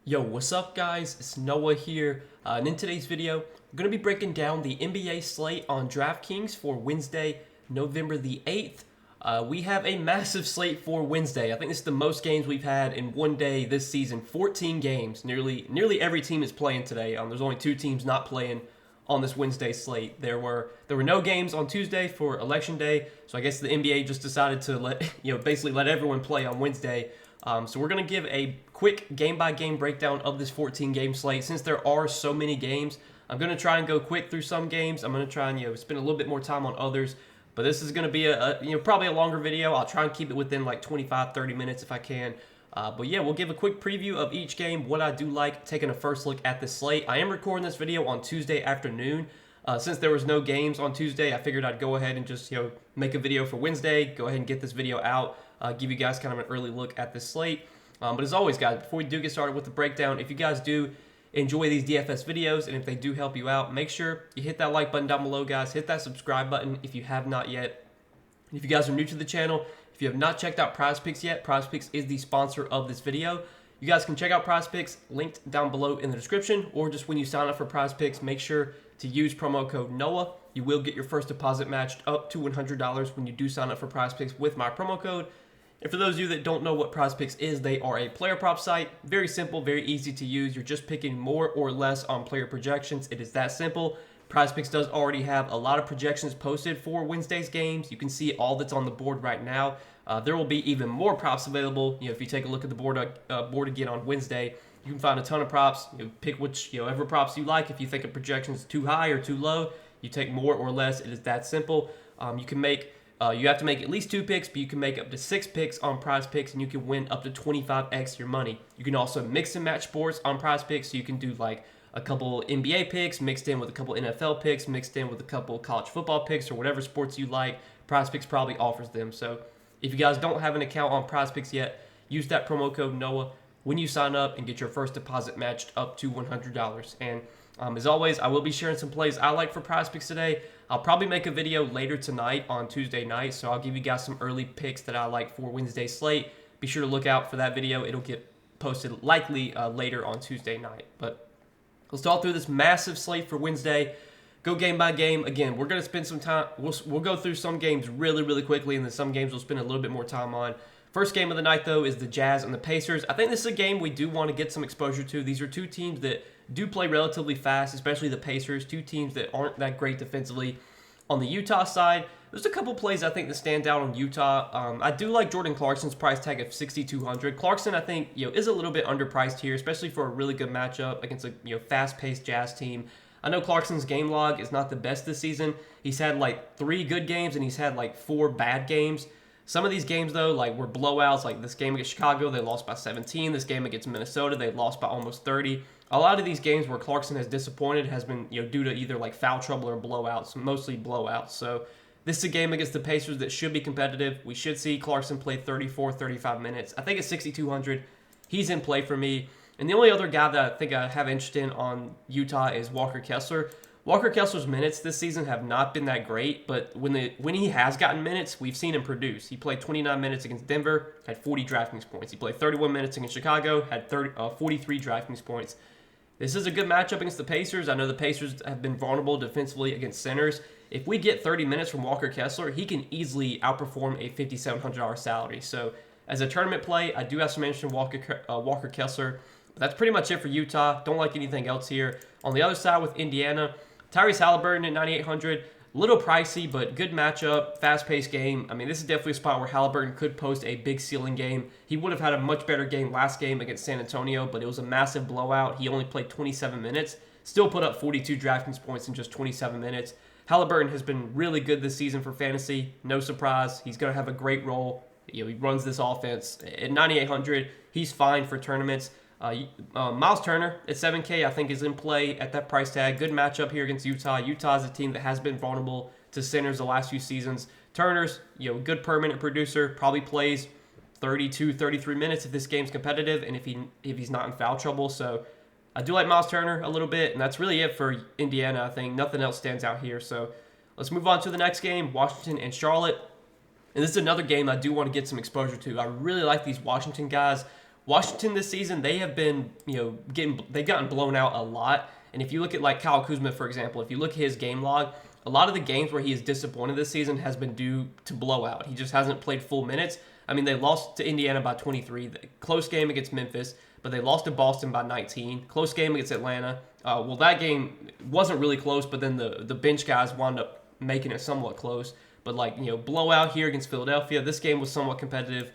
Yo, what's up guys? It's Noah here, and in today's video, I'm going to be breaking down the NBA slate on Draftkings for Wednesday, November the 8th. We have a massive slate for Wednesday. I think this is the most games we've had in one day this season. 14 games. Nearly every team is playing today. There's only two teams not playing on this Wednesday slate. There were no games on Tuesday for Election Day, so I guess the NBA just decided to basically let everyone play on Wednesday. So we're going to give a quick game-by-game breakdown of this 14-game slate. Since there are so many games, I'm going to try and go quick through some games. I'm going to try and spend a little bit more time on others. But this is going to be probably a longer video. I'll try and keep it within like 25-30 minutes if I can. But yeah, we'll give a quick preview of each game, what I do like, taking a first look at the slate. I am recording this video on Tuesday afternoon. Since there was no games on Tuesday, I figured I'd go ahead and just make a video for Wednesday, go ahead and get this video out, give you guys kind of an early look at this slate. But as always, guys, before we do get started with the breakdown, if you guys do enjoy these DFS videos and if they do help you out, make sure you hit that like button down below, guys. Hit that subscribe button if you have not yet. And if you guys are new to the channel, if you have not checked out PrizePicks yet, PrizePicks is the sponsor of this video. You guys can check out PrizePicks linked down below in the description, or just when you sign up for PrizePicks, make sure to use promo code NOAH. You will get your first deposit matched up to $100 when you do sign up for PrizePicks with my promo code. And for those of you that don't know what PrizePicks is, they are a player prop site. Very simple, very easy to use. You're just picking more or less on player projections. It is that simple. PrizePicks does already have a lot of projections posted for Wednesday's games. You can see all that's on the board right now. There will be even more props available. If you take a look at the board again on Wednesday, you can find a ton of props. Pick whichever props you like. If you think a projection is too high or too low, you take more or less. It is that simple. You can make you have to make at least 2 picks, but you can make up to 6 picks on PrizePicks, and you can win up to 25x your money. You can also mix and match sports on PrizePicks, so you can do like a couple NBA picks mixed in with a couple NFL picks, mixed in with a couple college football picks, or whatever sports you like. PrizePicks probably offers them. So if you guys don't have an account on PrizePicks yet, use that promo code NOAH when you sign up and get your first deposit matched up to $100. And as always, I will be sharing some plays I like for PrizePicks today. I'll probably make a video later tonight on Tuesday night, so I'll give you guys some early picks that I like for Wednesday's slate. Be sure to look out for that video. It'll get posted likely later on Tuesday night. But let's talk through this massive slate for Wednesday. Go game by game. Again, we're going to spend some time. We'll go through some games really quickly, and then some games we'll spend a little bit more time on. First game of the night, though, is the Jazz and the Pacers. I think this is a game we do want to get some exposure to. These are two teams that do play relatively fast, especially the Pacers, two teams that aren't that great defensively. On the Utah side, there's a couple plays I think that stand out on Utah. I do like Jordan Clarkson's price tag of $6,200. Clarkson, I think, is a little bit underpriced here, especially for a really good matchup against a fast-paced Jazz team. I know Clarkson's game log is not the best this season. He's had like 3 good games and he's had like 4 bad games. Some of these games, though, were blowouts. Like this game against Chicago, they lost by 17. This game against Minnesota, they lost by almost 30. A lot of these games where Clarkson has disappointed has been due to either like foul trouble or blowouts, mostly blowouts. So this is a game against the Pacers that should be competitive. We should see Clarkson play 34, 35 minutes. I think at 6,200, he's in play for me. And the only other guy that I think I have interest in on Utah is Walker Kessler. Walker Kessler's minutes this season have not been that great, but when he has gotten minutes, we've seen him produce. He played 29 minutes against Denver, had 40 DraftKings points. He played 31 minutes against Chicago, had 43 DraftKings points. This is a good matchup against the Pacers. I know the Pacers have been vulnerable defensively against centers. If we get 30 minutes from Walker Kessler, he can easily outperform a $5,700 salary. So as a tournament play, I do have some interest in Walker Kessler. But that's pretty much it for Utah. Don't like anything else here. On the other side with Indiana, Tyrese Halliburton at $9,800. Little pricey, but good matchup, fast-paced game. I mean, this is definitely a spot where Halliburton could post a big ceiling game. He would have had a much better game last game against San Antonio, but it was a massive blowout. He only played 27 minutes, still put up 42 DraftKings points in just 27 minutes. Halliburton has been really good this season for fantasy. No surprise. He's going to have a great role. He runs this offense. At $9,800, he's fine for tournaments. Miles Turner at $7K, I think, is in play at that price tag. Good matchup here against Utah. Utah is a team that has been vulnerable to centers the last few seasons. Turner's, good permanent producer, probably plays 32, 33 minutes if this game's competitive and if he's not in foul trouble. So I do like Miles Turner a little bit, and that's really it for Indiana. I think nothing else stands out here. So let's move on to the next game, Washington and Charlotte. And this is another game I do want to get some exposure to. I really like these Washington guys. Washington this season, they have been, they've gotten blown out a lot. And if you look at like Kyle Kuzma, for example, if you look at his game log, a lot of the games where he is disappointed this season has been due to blowout. He just hasn't played full minutes. I mean, they lost to Indiana by 23, close game against Memphis, but they lost to Boston by 19, close game against Atlanta. Well, that game wasn't really close, but then the bench guys wound up making it somewhat close. But blowout here against Philadelphia. This game was somewhat competitive.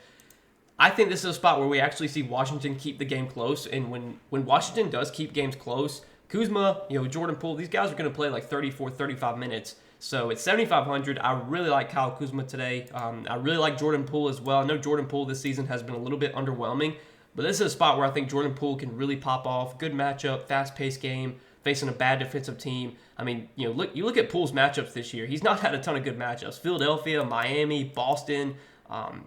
I think this is a spot where we actually see Washington keep the game close. And when Washington does keep games close, Kuzma, Jordan Poole, these guys are going to play like 34, 35 minutes. So it's 7,500. I really like Kyle Kuzma today. I really like Jordan Poole as well. I know Jordan Poole this season has been a little bit underwhelming, but this is a spot where I think Jordan Poole can really pop off. Good matchup, fast-paced game, facing a bad defensive team. I mean, you look at Poole's matchups this year. He's not had a ton of good matchups. Philadelphia, Miami, Boston.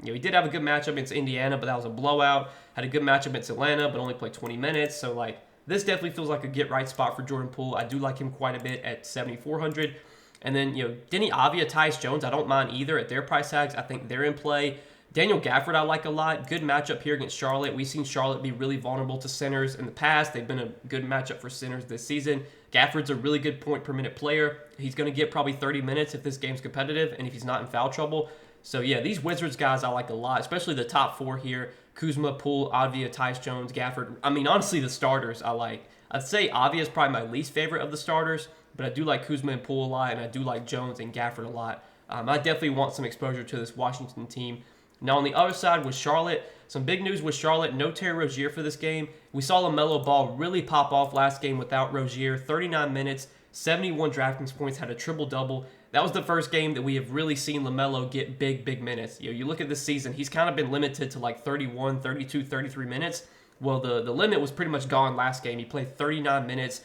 He did have a good matchup against Indiana, but that was a blowout. Had a good matchup against Atlanta, but only played 20 minutes. So, this definitely feels like a get-right spot for Jordan Poole. I do like him quite a bit at 7,400. And then, Denny Avia, Tyus Jones, I don't mind either at their price tags. I think they're in play. Daniel Gafford I like a lot. Good matchup here against Charlotte. We've seen Charlotte be really vulnerable to centers in the past. They've been a good matchup for centers this season. Gafford's a really good point-per-minute player. He's going to get probably 30 minutes if this game's competitive and if he's not in foul trouble. So, yeah, these Wizards guys I like a lot, especially the top four here. Kuzma, Poole, Avia, Tyus Jones, Gafford. I mean, honestly, the starters I like. I'd say Avia is probably my least favorite of the starters, but I do like Kuzma and Poole a lot, and I do like Jones and Gafford a lot. I definitely want some exposure to this Washington team. Now, on the other side with Charlotte, some big news with Charlotte. No Terry Rozier for this game. We saw LaMelo Ball really pop off last game without Rozier. 39 minutes, 71 Draftkings points, had a triple-double. That was the first game that we have really seen LaMelo get big minutes. You look at this season, he's kind of been limited to 31, 32, 33 minutes. Well, the limit was pretty much gone last game. He played 39 minutes.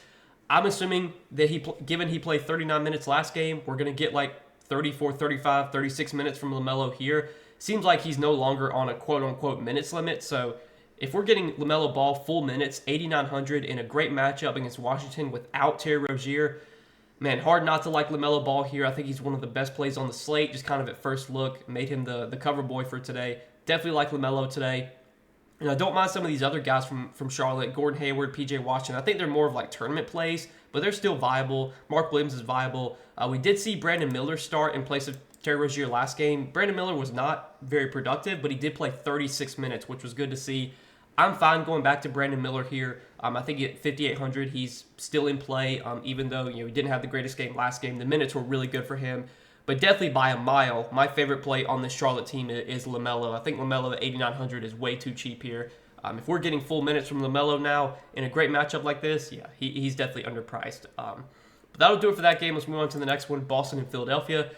I'm assuming that given he played 39 minutes last game, we're going to get 34, 35, 36 minutes from LaMelo here. Seems like he's no longer on a quote-unquote minutes limit. So if we're getting LaMelo Ball full minutes, 8,900 in a great matchup against Washington without Terry Rozier, man, hard not to like LaMelo Ball here. I think he's one of the best plays on the slate, just kind of at first look. Made him the cover boy for today. Definitely like LaMelo today. And I don't mind some of these other guys from Charlotte, Gordon Hayward, PJ Washington. I think they're more of tournament plays, but they're still viable. Mark Williams is viable. We did see Brandon Miller start in place of Terry Rozier last game. Brandon Miller was not very productive, but he did play 36 minutes, which was good to see. I'm fine going back to Brandon Miller here. I think at 5,800, he's still in play, even though he didn't have the greatest game last game. The minutes were really good for him. But definitely by a mile, my favorite play on this Charlotte team is LaMelo. I think LaMelo at 8,900 is way too cheap here. If we're getting full minutes from LaMelo now in a great matchup like this, yeah, he's definitely underpriced. But that'll do it for that game. Let's move on to the next one, Boston and Philadelphia.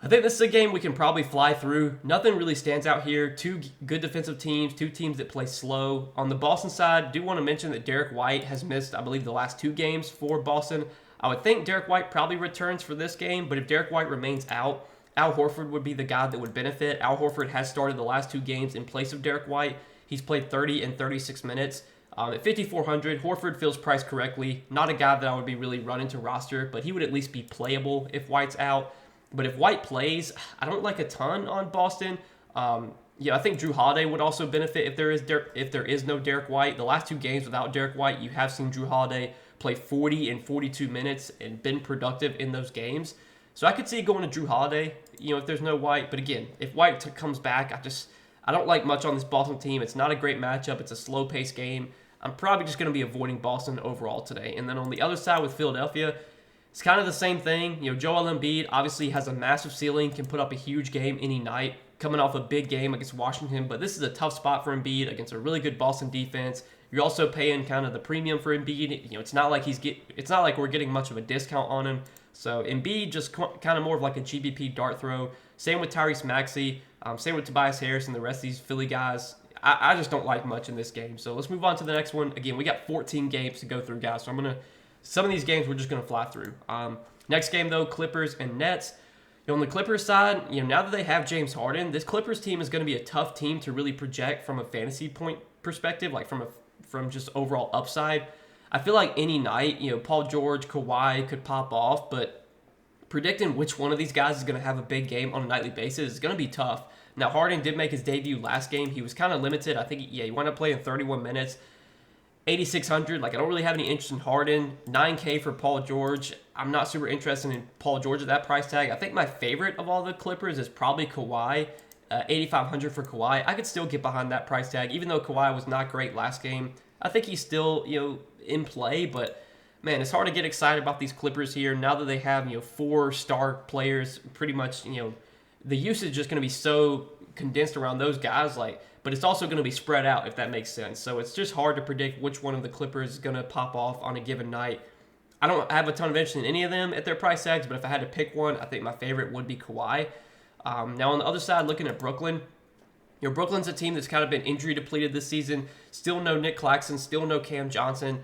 I think this is a game we can probably fly through. Nothing really stands out here. Two good defensive teams, two teams that play slow. On the Boston side, I do want to mention that Derek White has missed, I believe, the last two games for Boston. I would think Derek White probably returns for this game, but if Derek White remains out, Al Horford would be the guy that would benefit. Al Horford has started the last two games in place of Derek White. He's played 30 and 36 minutes. At 5,400, Horford feels priced correctly. Not a guy that I would be really running to roster, but he would at least be playable if White's out. But if White plays, I don't like a ton on Boston. I think Drew Holiday would also benefit if there is no Derek White. The last two games without Derek White, you have seen Drew Holiday play 40 and 42 minutes and been productive in those games. So I could see going to Drew Holiday, if there's no White. But again, if White comes back, I don't like much on this Boston team. It's not a great matchup. It's a slow-paced game. I'm probably just going to be avoiding Boston overall today. And then on the other side with Philadelphia, it's kind of the same thing. Joel Embiid obviously has a massive ceiling, can put up a huge game any night, coming off a big game against Washington. But this is a tough spot for Embiid against a really good Boston defense. You're also paying kind of the premium for Embiid. It's not like we're getting much of a discount on him. So Embiid just kind of more of like a GBP dart throw. Same with Tyrese Maxey. Same with Tobias Harris and the rest of these Philly guys. I just don't like much in this game. So let's move on to the next one. Again, we got 14 games to go through, guys. So some of these games we're just going to fly through. Next game, though, Clippers and Nets. On the Clippers side, now that they have James Harden, this Clippers team is going to be a tough team to really project from a fantasy point perspective, from just overall upside. I feel like any night, Paul George, Kawhi could pop off, but predicting which one of these guys is going to have a big game on a nightly basis is going to be tough. Now, Harden did make his debut last game. He was kind of limited. I think, he wound up playing 31 minutes. 8,600. Like, I don't really have any interest in Harden. 9K for Paul George. I'm not super interested in Paul George at that price tag. I think my favorite of all the Clippers is probably Kawhi. 8,500 for Kawhi. I could still get behind that price tag, even though Kawhi was not great last game. I think he's still, in play, but man, it's hard to get excited about these Clippers here now that they have, 4 star players. Pretty much, the usage is just going to be so condensed around those guys, but it's also going to be spread out, if that makes sense. So it's just hard to predict which one of the Clippers is going to pop off on a given night. I don't have a ton of interest in any of them at their price tags, but if I had to pick one, I think my favorite would be Kawhi. Now, on the other side, looking at Brooklyn, Brooklyn's a team that's kind of been injury depleted this season. Still no Nick Claxton, still no Cam Johnson.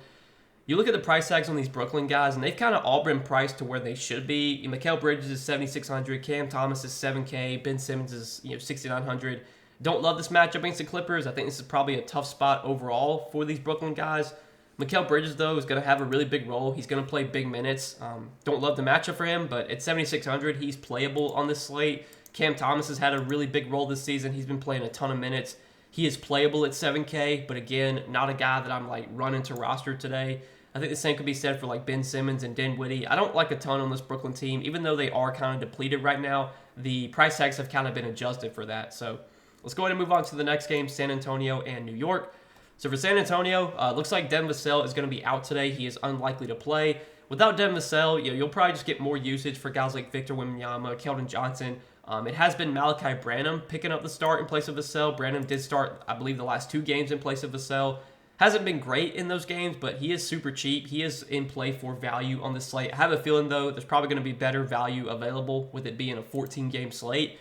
You look at the price tags on these Brooklyn guys, and they've kind of all been priced to where they should be. Mikal Bridges is 7,600, Cam Thomas is 7K, Ben Simmons is 6,900. Don't love this matchup against the Clippers. I think this is probably a tough spot overall for these Brooklyn guys. Mikal Bridges, though, is going to have a really big role. He's going to play big minutes. Don't love the matchup for him, but at 7,600, he's playable on this slate. Cam Thomas has had a really big role this season. He's been playing a ton of minutes. He is playable at 7K, but again, not a guy that I'm running to roster today. I think the same could be said for Ben Simmons and Dinwiddie. I don't like a ton on this Brooklyn team, even though they are kind of depleted right now. The price tags have kind of been adjusted for that. So let's go ahead and move on to the next game, San Antonio and New York. So for San Antonio, looks like Devin Vassell is going to be out today. He is unlikely to play. Without Devin Vassell, you'll probably just get more usage for guys like Victor Wembanyama, Keldon Johnson. It has been Malachi Branham picking up the start in place of Vassell. Branham did start, I believe, the last 2 games in place of Vassell. Hasn't been great in those games, but he is super cheap. He is in play for value on this slate. I have a feeling, though, there's probably going to be better value available with it being a 14-game slate.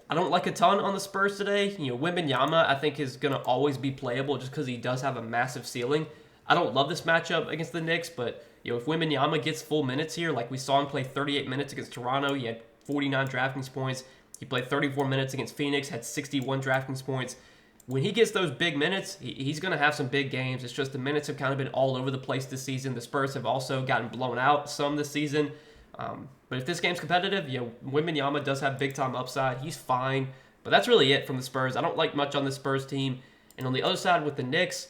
I don't like a ton on the Spurs today. Wembanyama, I think, is going to always be playable just because he does have a massive ceiling. I don't love this matchup against the Knicks, but if Wembanyama gets full minutes here, like we saw him play 38 minutes against Toronto, he had 49 DraftKings points. He played 34 minutes against Phoenix, had 61 DraftKings points. When he gets those big minutes, he's going to have some big games. It's just the minutes have kind of been all over the place this season. The Spurs have also gotten blown out some this season. But if this game's competitive, Wembanyama does have big-time upside. He's fine. But that's really it from the Spurs. I don't like much on the Spurs team. And on the other side with the Knicks,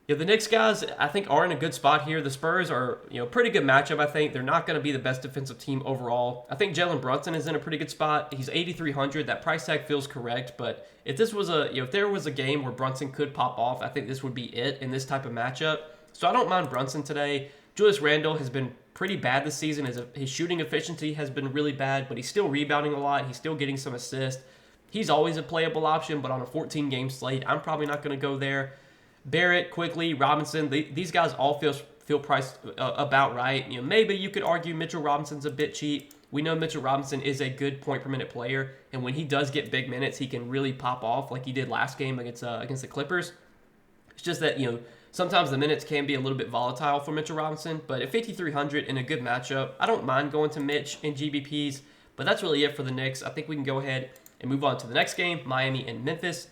the Knicks guys, I think, are in a good spot here. The Spurs are, pretty good matchup, I think. They're not going to be the best defensive team overall. I think Jalen Brunson is in a pretty good spot. He's 8,300. That price tag feels correct. But if this was if there was a game where Brunson could pop off, I think this would be it in this type of matchup. So I don't mind Brunson today. Julius Randle has been pretty bad this season. His shooting efficiency has been really bad, but he's still rebounding a lot. He's still getting some assists. He's always a playable option, but on a 14-game slate, I'm probably not going to go there. Barrett, Quickly, Robinson, these guys all feel priced about right. Maybe you could argue Mitchell Robinson's a bit cheap. We know Mitchell Robinson is a good point-per-minute player, and when he does get big minutes, he can really pop off like he did last game against the Clippers. It's just that, sometimes the minutes can be a little bit volatile for Mitchell Robinson, but at 5,300 in a good matchup, I don't mind going to Mitch in GBPs, but that's really it for the Knicks. I think we can go ahead and move on to the next game, Miami and Memphis.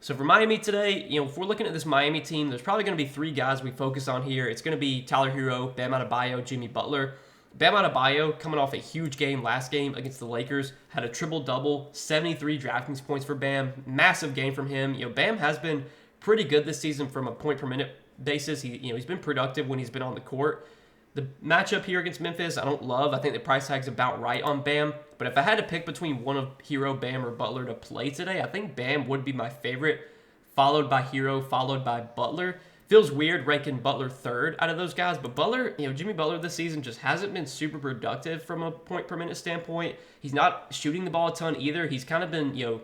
So for Miami today, if we're looking at this Miami team, there's probably going to be 3 guys we focus on here. It's going to be Tyler Hero, Bam Adebayo, Jimmy Butler. Bam Adebayo, coming off a huge game last game against the Lakers, had a triple-double, 73 DraftKings points for Bam. Massive game from him. Bam has been pretty good this season from a point-per-minute basis. He's been productive when he's been on the court. The matchup here against Memphis, I don't love. I think the price tag's about right on Bam. But if I had to pick between one of Hero, Bam, or Butler to play today, I think Bam would be my favorite, followed by Hero, followed by Butler. Feels weird ranking Butler third out of those guys, but Butler, Jimmy Butler this season just hasn't been super productive from a point-per-minute standpoint. He's not shooting the ball a ton either. He's kind of been,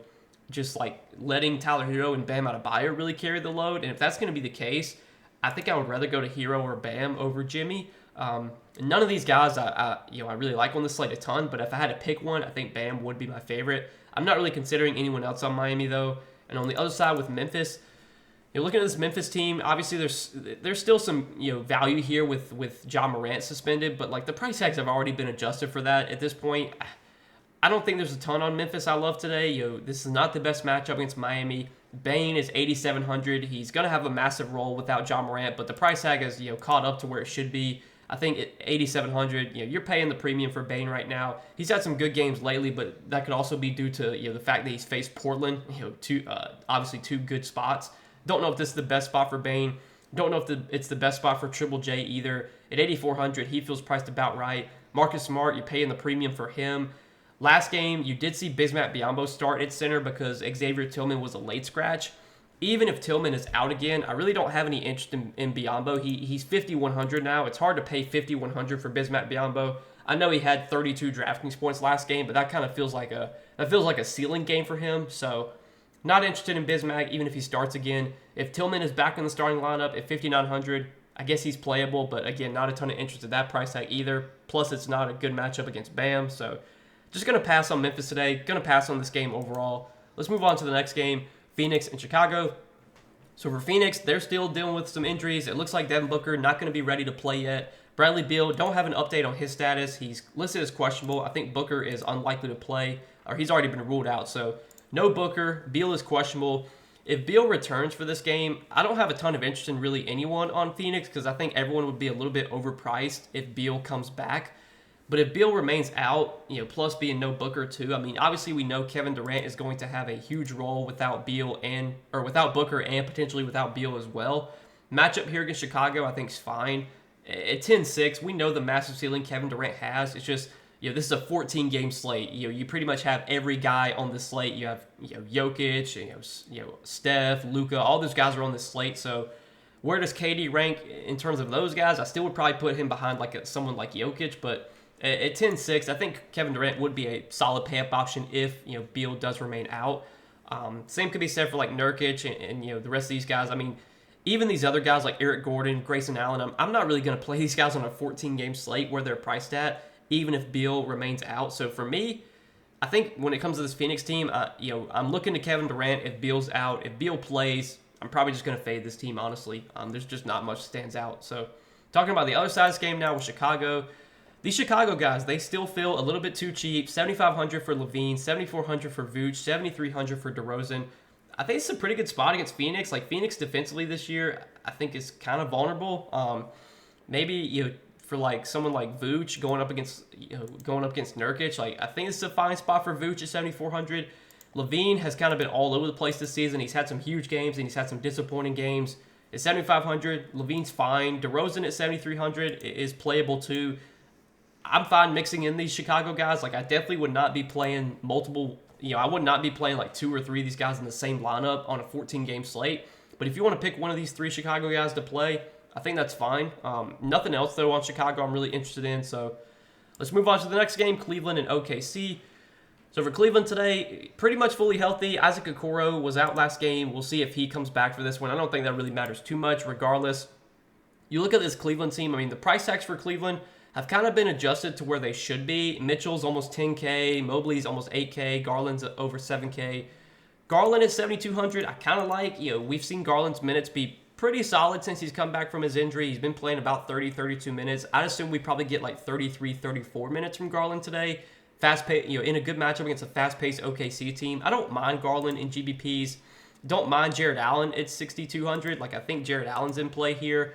just letting Tyler Hero and Bam Adebayo really carry the load. And if that's going to be the case, I think I would rather go to Hero or Bam over Jimmy. None of these guys I really like on the slate a ton, but if I had to pick one, I think Bam would be my favorite. I'm not really considering anyone else on Miami though. And on the other side with Memphis, looking at this Memphis team, obviously there's still some value here with Ja Morant suspended, but the price tags have already been adjusted for that at this point. I don't think there's a ton on Memphis I love today. This is not the best matchup against Miami. Bane is 8,700. He's going to have a massive role without Ja Morant, but the price tag is caught up to where it should be. I think at 8,700, you're paying the premium for Bane right now. He's had some good games lately, but that could also be due to the fact that he's faced Portland. Obviously two good spots. Don't know if this is the best spot for Bane. Don't know if it's the best spot for Triple J either. At 8,400, he feels priced about right. Marcus Smart, you're paying the premium for him. Last game, you did see Bismack Biyombo start at center because Xavier Tillman was a late scratch. Even if Tillman is out again, I really don't have any interest in Biyombo. He's 5,100 now. It's hard to pay 5,100 for Bismack Biyombo. I know he had 32 DraftKings points last game, but that kind of feels like a ceiling game for him. So not interested in Bismack, even if he starts again. If Tillman is back in the starting lineup at 5,900, I guess he's playable, but again, not a ton of interest at that price tag either. Plus, it's not a good matchup against Bam. So just going to pass on Memphis today. Going to pass on this game overall. Let's move on to the next game. Phoenix and Chicago. So for Phoenix, they're still dealing with some injuries. It looks like Devin Booker not going to be ready to play yet. Bradley Beal, don't have an update on his status. He's listed as questionable. I think Booker is unlikely to play, or he's already been ruled out. So no Booker. Beal is questionable. If Beal returns for this game, I don't have a ton of interest in really anyone on Phoenix because I think everyone would be a little bit overpriced if Beal comes back. But if Beal remains out, plus being no Booker too, I mean, obviously we know Kevin Durant is going to have a huge role without without Booker and potentially without Beal as well. Matchup here against Chicago, I think is fine. At 10-6, we know the massive ceiling Kevin Durant has. It's just, this is a 14-game slate. You pretty much have every guy on the slate. You have, Jokic, Steph, Luka, all those guys are on this slate. So where does KD rank in terms of those guys? I still would probably put him behind someone like Jokic, but at 10-6, I think Kevin Durant would be a solid pay-up option if, Beal does remain out. Same could be said for like Nurkic and the rest of these guys. I mean, even these other guys like Eric Gordon, Grayson Allen, I'm not really going to play these guys on a 14-game slate where they're priced at, even if Beal remains out. So for me, I think when it comes to this Phoenix team, I'm looking to Kevin Durant if Beal's out. If Beal plays, I'm probably just going to fade this team, honestly. There's just not much stands out. So talking about the other side of this game now with Chicago. These Chicago guys, they still feel a little bit too cheap. 7,500 for Levine, 7,400 for Vooch, 7,300 for DeRozan. I think it's a pretty good spot against Phoenix. Like Phoenix defensively this year, I think is kind of vulnerable. Maybe for like someone like Vooch going up against Nurkic, like I think it's a fine spot for Vooch at 7,400. Levine has kind of been all over the place this season. He's had some huge games and he's had some disappointing games. At 7,500, Levine's fine. DeRozan at 7,300 is playable too. I'm fine mixing in these Chicago guys. Like, I definitely would not be playing multiple, I would not be playing like 2 or 3 of these guys in the same lineup on a 14-game slate. But if you want to pick one of these 3 Chicago guys to play, I think that's fine. Nothing else, though, on Chicago I'm really interested in. So let's move on to the next game, Cleveland and OKC. So for Cleveland today, pretty much fully healthy. Isaac Okoro was out last game. We'll see if he comes back for this one. I don't think that really matters too much regardless. You look at this Cleveland team, I mean, the price tags for Cleveland have kind of been adjusted to where they should be. Mitchell's almost 10K, Mobley's almost 8K, Garland's over 7K. Garland is 7,200. I kind of like, we've seen Garland's minutes be pretty solid since he's come back from his injury. He's been playing about 30, 32 minutes. I'd assume we probably get like 33, 34 minutes from Garland today. Fast pace, in a good matchup against a fast-paced OKC team. I don't mind Garland in GBPs. Don't mind Jared Allen at 6,200. Like, I think Jared Allen's in play here.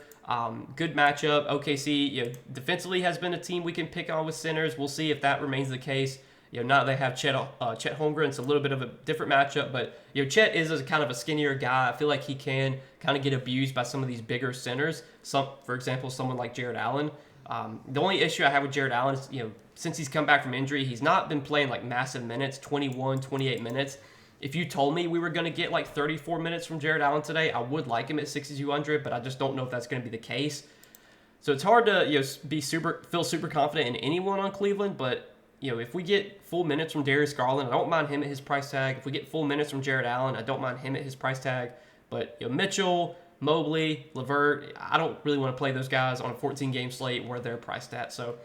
Good matchup. OKC, defensively has been a team we can pick on with centers. We'll see if that remains the case. Now that they have Chet Holmgren, it's a little bit of a different matchup. But, Chet is kind of a skinnier guy. I feel like he can kind of get abused by some of these bigger centers. For example, someone like Jared Allen. The only issue I have with Jared Allen is, since he's come back from injury, he's not been playing like massive minutes, 21, 28 minutes. If you told me we were going to get like 34 minutes from Jared Allen today, I would like him at 6,200, but I just don't know if that's going to be the case. So it's hard to feel super confident in anyone on Cleveland, but if we get full minutes from Darius Garland, I don't mind him at his price tag. If we get full minutes from Jared Allen, I don't mind him at his price tag. But Mitchell, Mobley, LeVert, I don't really want to play those guys on a 14-game slate where they're priced at. So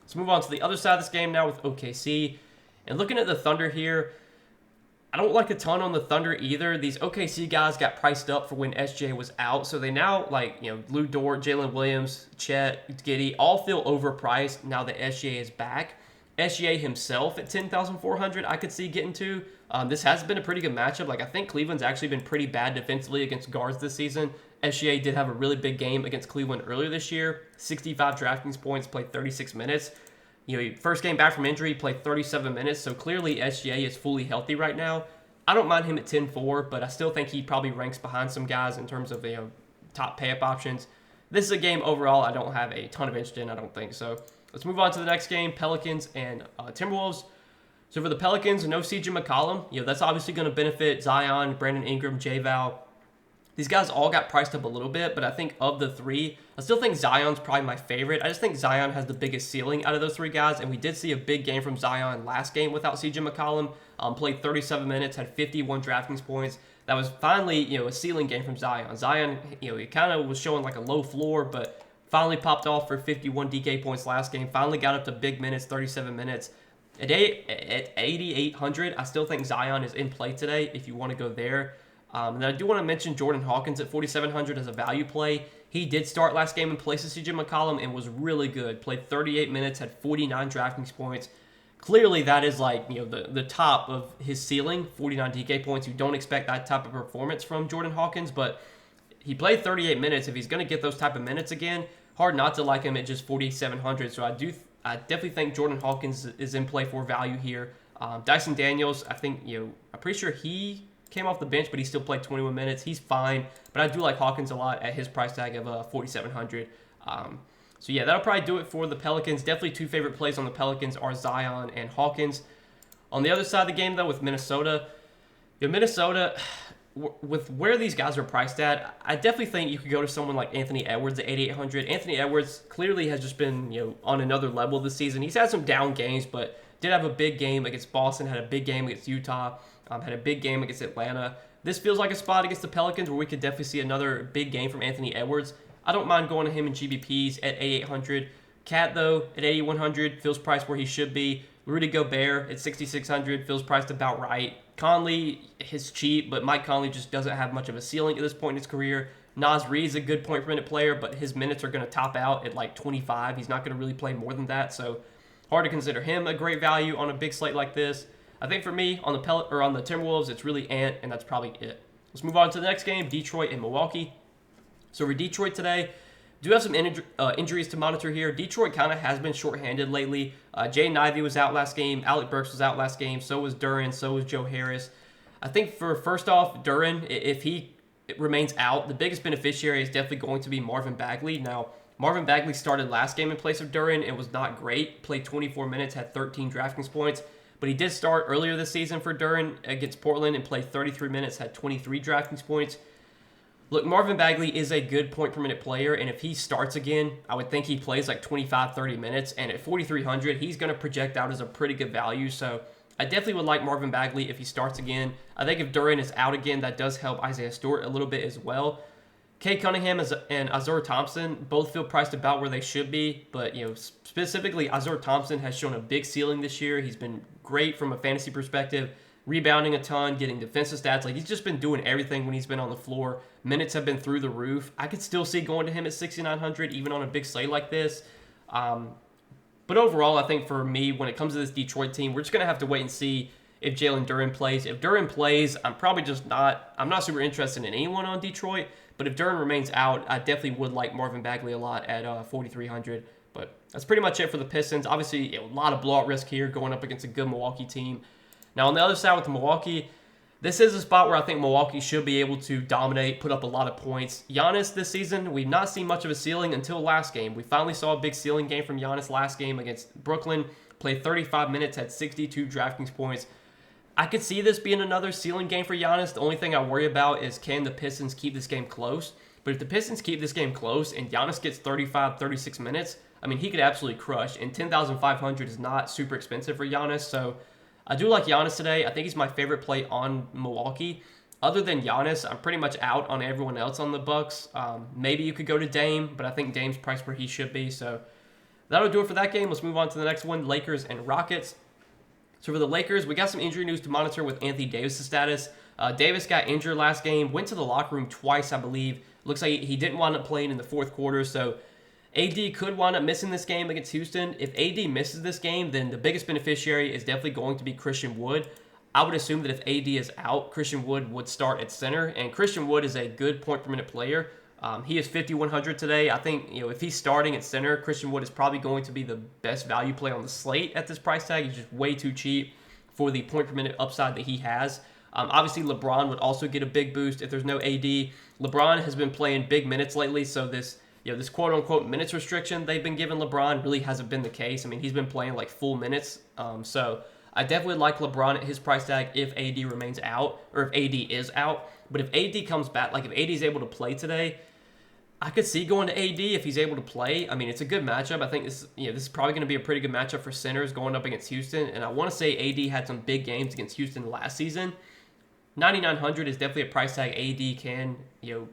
let's move on to the other side of this game now with OKC. And looking at the Thunder here, I don't like a ton on the Thunder either. These OKC guys got priced up for when SJ was out. So they now, Lou Dort, Jalen Williams, Chet, Giddey, all feel overpriced now that SJ is back. SGA himself at 10,400, I could see getting to. This has been a pretty good matchup. I think Cleveland's actually been pretty bad defensively against guards this season. SGA did have a really big game against Cleveland earlier this year. 65 DraftKings points, played 36 minutes. First game back from injury, played 37 minutes. So clearly SGA is fully healthy right now. I don't mind him at 10-4, but I still think he probably ranks behind some guys in terms of top pay-up options. This is a game overall I don't have a ton of interest in, I don't think. So let's move on to the next game, Pelicans and Timberwolves. So for the Pelicans, no CJ McCollum. That's obviously going to benefit Zion, Brandon Ingram, J-Val. These guys all got priced up a little bit, but I think of the three, I still think Zion's probably my favorite. I just think Zion has the biggest ceiling out of those three guys, and we did see a big game from Zion last game without CJ McCollum. Played 37 minutes, had 51 DraftKings points. That was finally, a ceiling game from Zion. Zion, he kind of was showing like a low floor, but finally popped off for 51 DK points last game. Finally got up to big minutes, 37 minutes. At 8,800, I still think Zion is in play today if you want to go there. And then I do want to mention Jordan Hawkins at 4,700 as a value play. He did start last game in place of CJ McCollum and was really good. Played 38 minutes, had 49 DraftKings points. Clearly, that is like the top of his ceiling, 49 DK points. You don't expect that type of performance from Jordan Hawkins, but he played 38 minutes. If he's going to get those type of minutes again, hard not to like him at just 4,700. So I definitely think Jordan Hawkins is in play for value here. Dyson Daniels, I think I'm pretty sure he came off the bench, but he still played 21 minutes. He's fine, but I do like Hawkins a lot at his price tag of 4,700. So yeah, that'll probably do it for the Pelicans. Definitely two favorite plays on the Pelicans are Zion and Hawkins. On the other side of the game, though, with Minnesota, Minnesota, with where these guys are priced at, I definitely think you could go to someone like Anthony Edwards at 8,800. Anthony Edwards clearly has just been on another level this season. He's had some down games, but did have a big game against Boston, had a big game against Utah, had a big game against Atlanta. This feels like a spot against the Pelicans where we could definitely see another big game from Anthony Edwards. I don't mind going to him in GBPs at 8,800. Cat, though, at 8,100, feels priced where he should be. Rudy Gobert at 6,600 feels priced about right. Conley is cheap, but Mike Conley just doesn't have much of a ceiling at this point in his career. Naz Reid is a good point per minute player, but his minutes are going to top out at like 25. He's not going to really play more than that, so hard to consider him a great value on a big slate like this. I think for me, on the Timberwolves, it's really Ant, and that's probably it. Let's move on to the next game, Detroit and Milwaukee. So for Detroit today, do have some injuries to monitor here. Detroit kind of has been shorthanded lately. Jaden Ivey was out last game. Alec Burks was out last game. So was Duren. So was Joe Harris. I think first off, Duren, if he remains out, the biggest beneficiary is definitely going to be Marvin Bagley. Now, Marvin Bagley started last game in place of Duren. It was not great. Played 24 minutes, had 13 DraftKings points. But he did start earlier this season for Duren against Portland and played 33 minutes, had 23 DraftKings points. Look, Marvin Bagley is a good point per minute player, and if he starts again, I would think he plays like 25, 30 minutes, and at 4,300, he's going to project out as a pretty good value, so I definitely would like Marvin Bagley if he starts again. I think if Duren is out again, that does help Isaiah Stewart a little bit as well. Kay Cunningham and Azur Thompson both feel priced about where they should be, but specifically Azur Thompson has shown a big ceiling this year. He's been great from a fantasy perspective, rebounding a ton, getting defensive stats. Like, he's just been doing everything when he's been on the floor. Minutes have been through the roof. I could still see going to him at 6,900 even on a big slate like this. But overall, I think for me, when it comes to this Detroit team, we're just going to have to wait and see if Jalen Duren plays. If Duren plays, I'm not super interested in anyone on Detroit. But if Duren remains out, I definitely would like Marvin Bagley a lot at 4,300. But that's pretty much it for the Pistons. Obviously, a lot of blowout risk here going up against a good Milwaukee team. Now, on the other side with Milwaukee, this is a spot where I think Milwaukee should be able to dominate, put up a lot of points. Giannis this season, we've not seen much of a ceiling until last game. We finally saw a big ceiling game from Giannis last game against Brooklyn. Played 35 minutes, had 62 DraftKings points. I could see this being another ceiling game for Giannis. The only thing I worry about is can the Pistons keep this game close? But if the Pistons keep this game close and Giannis gets 35, 36 minutes, I mean, he could absolutely crush. And 10,500 is not super expensive for Giannis, so I do like Giannis today. I think he's my favorite play on Milwaukee. Other than Giannis, I'm pretty much out on everyone else on the Bucks. Maybe you could go to Dame, but I think Dame's priced where he should be. So that'll do it for that game. Let's move on to the next one, Lakers and Rockets. So for the Lakers, we got some injury news to monitor with Anthony Davis' status. Davis got injured last game, went to the locker room twice, I believe. Looks like he didn't wind up playing in the fourth quarter, so AD could wind up missing this game against Houston. If AD misses this game, then the biggest beneficiary is definitely going to be Christian Wood. I would assume that if AD is out, Christian Wood would start at center, and Christian Wood is a good point per minute player. He is 5,100 today. I think, if he's starting at center, Christian Wood is probably going to be the best value play on the slate at this price tag. He's just way too cheap for the point per minute upside that he has. Obviously, LeBron would also get a big boost if there's no AD. LeBron has been playing big minutes lately, so this quote-unquote minutes restriction they've been giving LeBron really hasn't been the case. I mean, he's been playing like full minutes. So I definitely like LeBron at his price tag if AD remains out, or if AD is out. But if AD comes back, like if AD is able to play today, I could see going to AD if he's able to play. I mean, it's a good matchup. I think this is probably going to be a pretty good matchup for centers going up against Houston. And I want to say AD had some big games against Houston last season. 9,900 is definitely a price tag AD can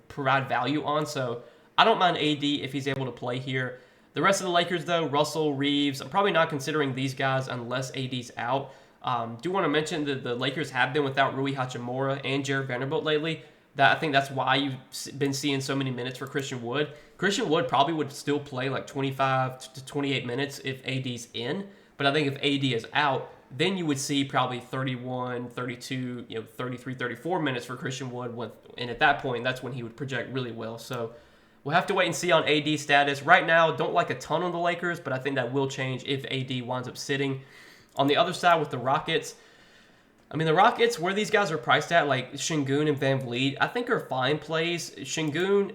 provide value on. So I don't mind AD if he's able to play here. The rest of the Lakers, though, Russell, Reeves, I'm probably not considering these guys unless AD's out. Do want to mention that the Lakers have been without Rui Hachimura and Jared Vanderbilt lately. I think that's why you've been seeing so many minutes for Christian Wood. Christian Wood probably would still play like 25 to 28 minutes if AD's in. But I think if AD is out, then you would see probably 31, 32, 33, 34 minutes for Christian Wood. And at that point, that's when he would project really well. So we'll have to wait and see on AD status. Right now, don't like a ton on the Lakers, but I think that will change if AD winds up sitting. On the other side with the Rockets, I mean, the Rockets, where these guys are priced at, like Şengün and Van Vliet, I think are fine plays. Şengün,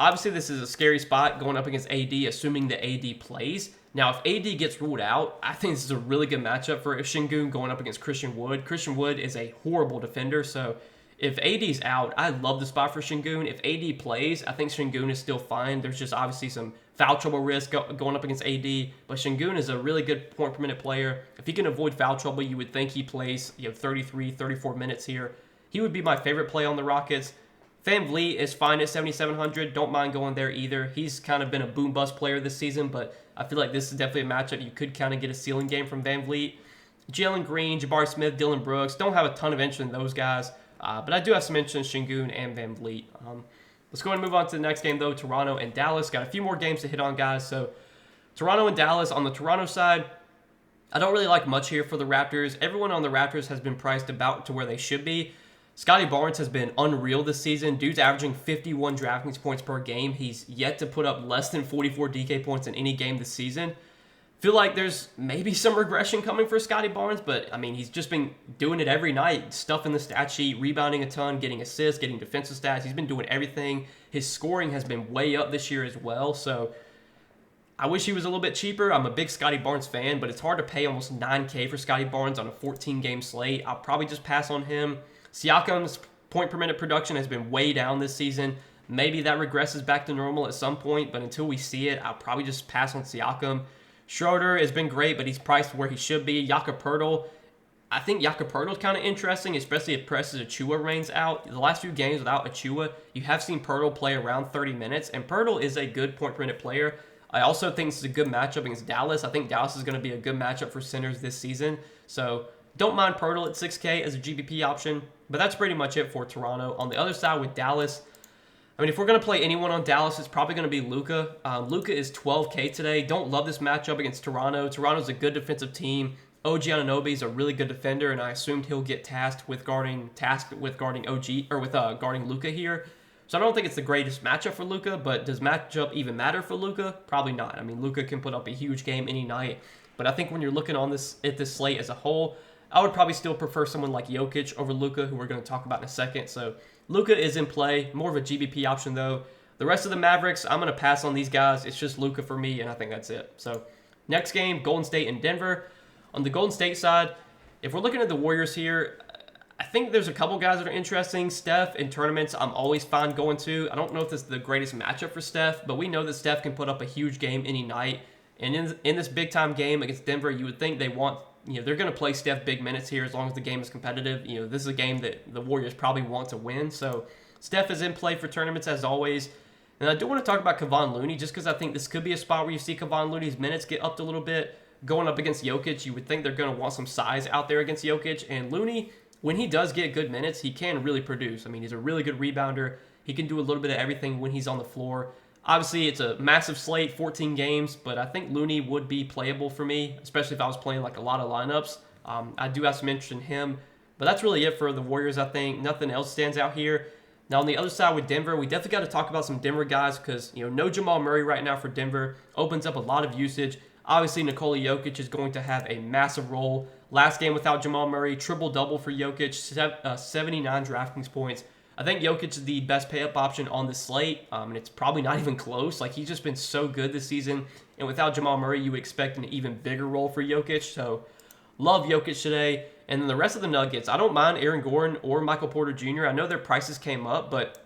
obviously this is a scary spot going up against AD, assuming that AD plays. Now, if AD gets ruled out, I think this is a really good matchup for Şengün going up against Christian Wood. Christian Wood is a horrible defender, so if AD's out, I love the spot for Şengün. If AD plays, I think Şengün is still fine. There's just obviously some foul trouble risk going up against AD, but Şengün is a really good point per minute player. If he can avoid foul trouble, you would think he plays 33, 34 minutes here. He would be my favorite play on the Rockets. Van Vliet is fine at 7,700. Don't mind going there either. He's kind of been a boom-bust player this season, but I feel like this is definitely a matchup you could kind of get a ceiling game from Van Vliet. Jalen Green, Jabari Smith, Dylan Brooks. Don't have a ton of interest in those guys, but I do have some interest in Şengün and Van Vliet. Let's go ahead and move on to the next game, though, Toronto and Dallas. Got a few more games to hit on, guys. So Toronto and Dallas. On the Toronto side, I don't really like much here for the Raptors. Everyone on the Raptors has been priced about to where they should be. Scotty Barnes has been unreal this season. Dude's averaging 51 Draftkings points per game. He's yet to put up less than 44 DK points in any game this season. Feel like there's maybe some regression coming for Scotty Barnes, but I mean, he's just been doing it every night, stuffing the stat sheet, rebounding a ton, getting assists, getting defensive stats. He's been doing everything. His scoring has been way up this year as well, so I wish he was a little bit cheaper. I'm a big Scotty Barnes fan, but it's hard to pay almost $9K for Scotty Barnes on a 14-game slate. I'll probably just pass on him. Siakam's point per minute production has been way down this season. Maybe that regresses back to normal at some point, but until we see it, I'll probably just pass on Siakam. Schroeder has been great, but he's priced where he should be. Jakob Poeltl, I think Jakob Poeltl is kind of interesting, especially if Precious Achiuwa remains out. The last few games without Achiuwa, you have seen Poeltl play around 30 minutes, and Poeltl is a good point per minute player. I also think this is a good matchup against Dallas. I think Dallas is going to be a good matchup for centers this season. So don't mind Poeltl at 6K as a GPP option, but that's pretty much it for Toronto. On the other side with Dallas, I mean, if we're going to play anyone on Dallas, it's probably going to be Luka. Luka is 12K today. Don't love this matchup against Toronto. Toronto's a good defensive team. OG Anunoby is a really good defender, and I assumed he'll get tasked with guarding guarding Luka here. So I don't think it's the greatest matchup for Luka, but does matchup even matter for Luka? Probably not. I mean, Luka can put up a huge game any night, but I think when you're looking at this slate as a whole, I would probably still prefer someone like Jokic over Luka, who we're going to talk about in a second. So Luka is in play, more of a GBP option though. The rest of the Mavericks, I'm going to pass on these guys. It's just Luka for me, and I think that's it. So next game, Golden State and Denver. On the Golden State side, if we're looking at the Warriors here, I think there's a couple guys that are interesting. Steph in tournaments, I'm always fine going to. I don't know if this is the greatest matchup for Steph, but we know that Steph can put up a huge game any night. And in this big-time game against Denver, you would think they're going to play Steph big minutes here as long as the game is competitive. This is a game that the Warriors probably want to win. So Steph is in play for tournaments as always. And I do want to talk about Kevon Looney just because I think this could be a spot where you see Kevon Looney's minutes get upped a little bit. Going up against Jokic, you would think they're going to want some size out there against Jokic. And Looney, when he does get good minutes, he can really produce. I mean, he's a really good rebounder. He can do a little bit of everything when he's on the floor. Obviously, it's a massive slate, 14 games, but I think Looney would be playable for me, especially if I was playing like a lot of lineups. I do have some interest in him, but that's really it for the Warriors, I think. Nothing else stands out here. Now, on the other side with Denver, we definitely got to talk about some Denver guys because, no Jamal Murray right now for Denver opens up a lot of usage. Obviously, Nikola Jokic is going to have a massive role. Last game without Jamal Murray, triple-double for Jokic, 79 DraftKings points. I think Jokic is the best pay-up option on the slate, and it's probably not even close. Like, he's just been so good this season, and without Jamal Murray, you would expect an even bigger role for Jokic. So, love Jokic today. And then the rest of the Nuggets, I don't mind Aaron Gordon or Michael Porter Jr. I know their prices came up, but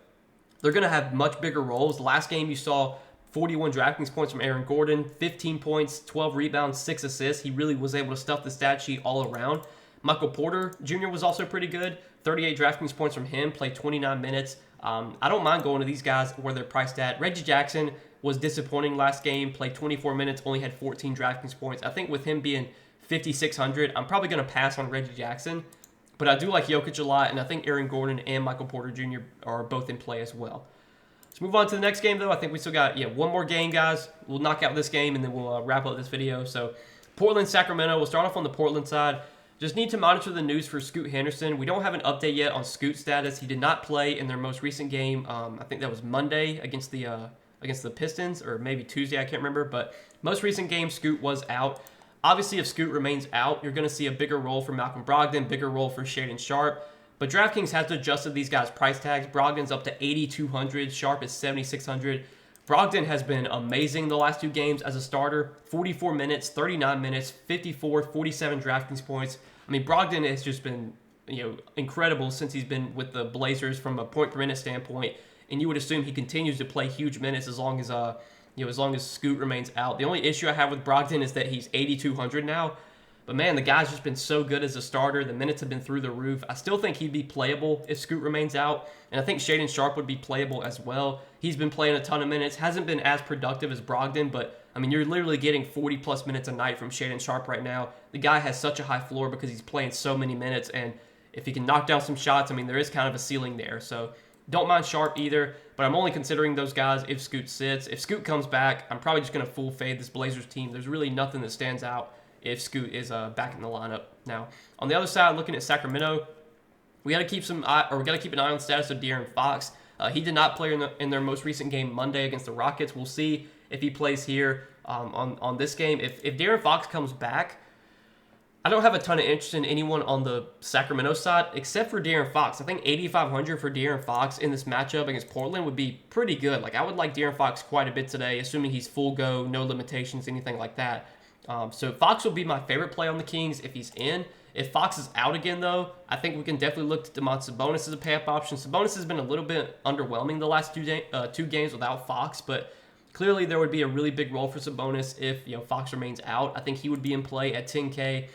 they're going to have much bigger roles. Last game, you saw 41 DraftKings points from Aaron Gordon, 15 points, 12 rebounds, 6 assists. He really was able to stuff the stat sheet all around. Michael Porter Jr. was also pretty good. 38 DraftKings points from him, played 29 minutes. I don't mind going to these guys where they're priced at. Reggie Jackson was disappointing last game, played 24 minutes, only had 14 DraftKings points. I think with him being 5,600, I'm probably going to pass on Reggie Jackson. But I do like Jokic a lot, and I think Aaron Gordon and Michael Porter Jr. are both in play as well. Let's move on to the next game, though. I think we still got one more game, guys. We'll knock out this game, and then we'll wrap up this video. So, Portland, Sacramento. We'll start off on the Portland side. Just need to monitor the news for Scoot Henderson. We don't have an update yet on Scoot's status. He did not play in their most recent game. I think that was Monday against the Pistons, or maybe Tuesday. I can't remember. But most recent game, Scoot was out. Obviously, if Scoot remains out, you're going to see a bigger role for Malcolm Brogdon, bigger role for Shaedon Sharpe. But DraftKings has adjusted these guys' price tags. Brogdon's up to 8,200. Sharpe is 7,600. Brogdon has been amazing the last 2 games as a starter. 44 minutes, 39 minutes, 54, 47 DraftKings points. I mean, Brogdon has just been incredible since he's been with the Blazers from a point-per-minute standpoint. And you would assume he continues to play huge minutes as long as as long as Scoot remains out. The only issue I have with Brogdon is that he's 8,200 now. But, man, the guy's just been so good as a starter. The minutes have been through the roof. I still think he'd be playable if Scoot remains out. And I think Shaedon Sharpe would be playable as well. He's been playing a ton of minutes. Hasn't been as productive as Brogdon, but, I mean, you're literally getting 40-plus minutes a night from Shaedon Sharpe right now. The guy has such a high floor because he's playing so many minutes. And if he can knock down some shots, I mean, there is kind of a ceiling there. So, don't mind Sharpe either, but I'm only considering those guys if Scoot sits. If Scoot comes back, I'm probably just going to full fade this Blazers team. There's really nothing that stands out if Scoot is back in the lineup. Now, on the other side, looking at Sacramento, we got to keep an eye on the status of De'Aaron Fox. He did not play in their most recent game Monday against the Rockets. We'll see if he plays here on this game. If De'Aaron Fox comes back, I don't have a ton of interest in anyone on the Sacramento side except for De'Aaron Fox. I think 8,500 for De'Aaron Fox in this matchup against Portland would be pretty good. Like, I would like De'Aaron Fox quite a bit today, assuming he's full go, no limitations, anything like that. So Fox will be my favorite play on the Kings if he's in. If Fox is out again, though, I think we can definitely look to Domantas Sabonis as a pay-up option. Sabonis has been a little bit underwhelming the last two games without Fox, but clearly there would be a really big role for Sabonis if Fox remains out. I think he would be in play at 10K.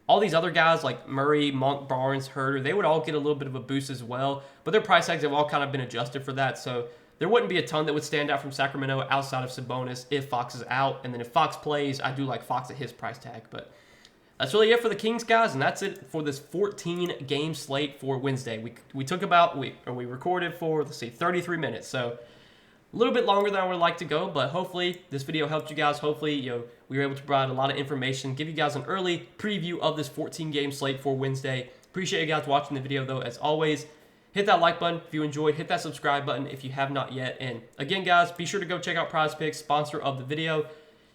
All these other guys like Murray, Monk, Barnes, Herter, they would all get a little bit of a boost as well, but their price tags have all kind of been adjusted for that, so there wouldn't be a ton that would stand out from Sacramento outside of Sabonis if Fox is out. And then if Fox plays, I do like Fox at his price tag. But that's really it for the Kings, guys. And that's it for this 14-game slate for Wednesday. We recorded for, 33 minutes. So a little bit longer than I would like to go. But hopefully this video helped you guys. Hopefully we were able to provide a lot of information, give you guys an early preview of this 14-game slate for Wednesday. Appreciate you guys watching the video, though, as always. Hit that like button if you enjoyed. Hit that subscribe button if you have not yet. And again, guys, be sure to go check out PrizePicks, sponsor of the video.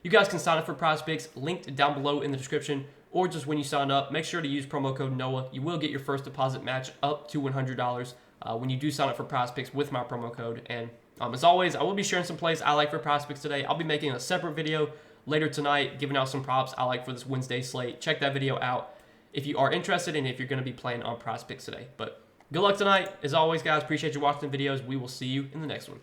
You guys can sign up for PrizePicks, linked down below in the description, or just when you sign up, make sure to use promo code NOAH. You will get your first deposit match up to $100 when you do sign up for PrizePicks with my promo code. And as always, I will be sharing some plays I like for PrizePicks today. I'll be making a separate video later tonight, giving out some props I like for this Wednesday slate. Check that video out if you are interested and if you're going to be playing on PrizePicks today. But good luck tonight. As always, guys, appreciate you watching the videos. We will see you in the next one.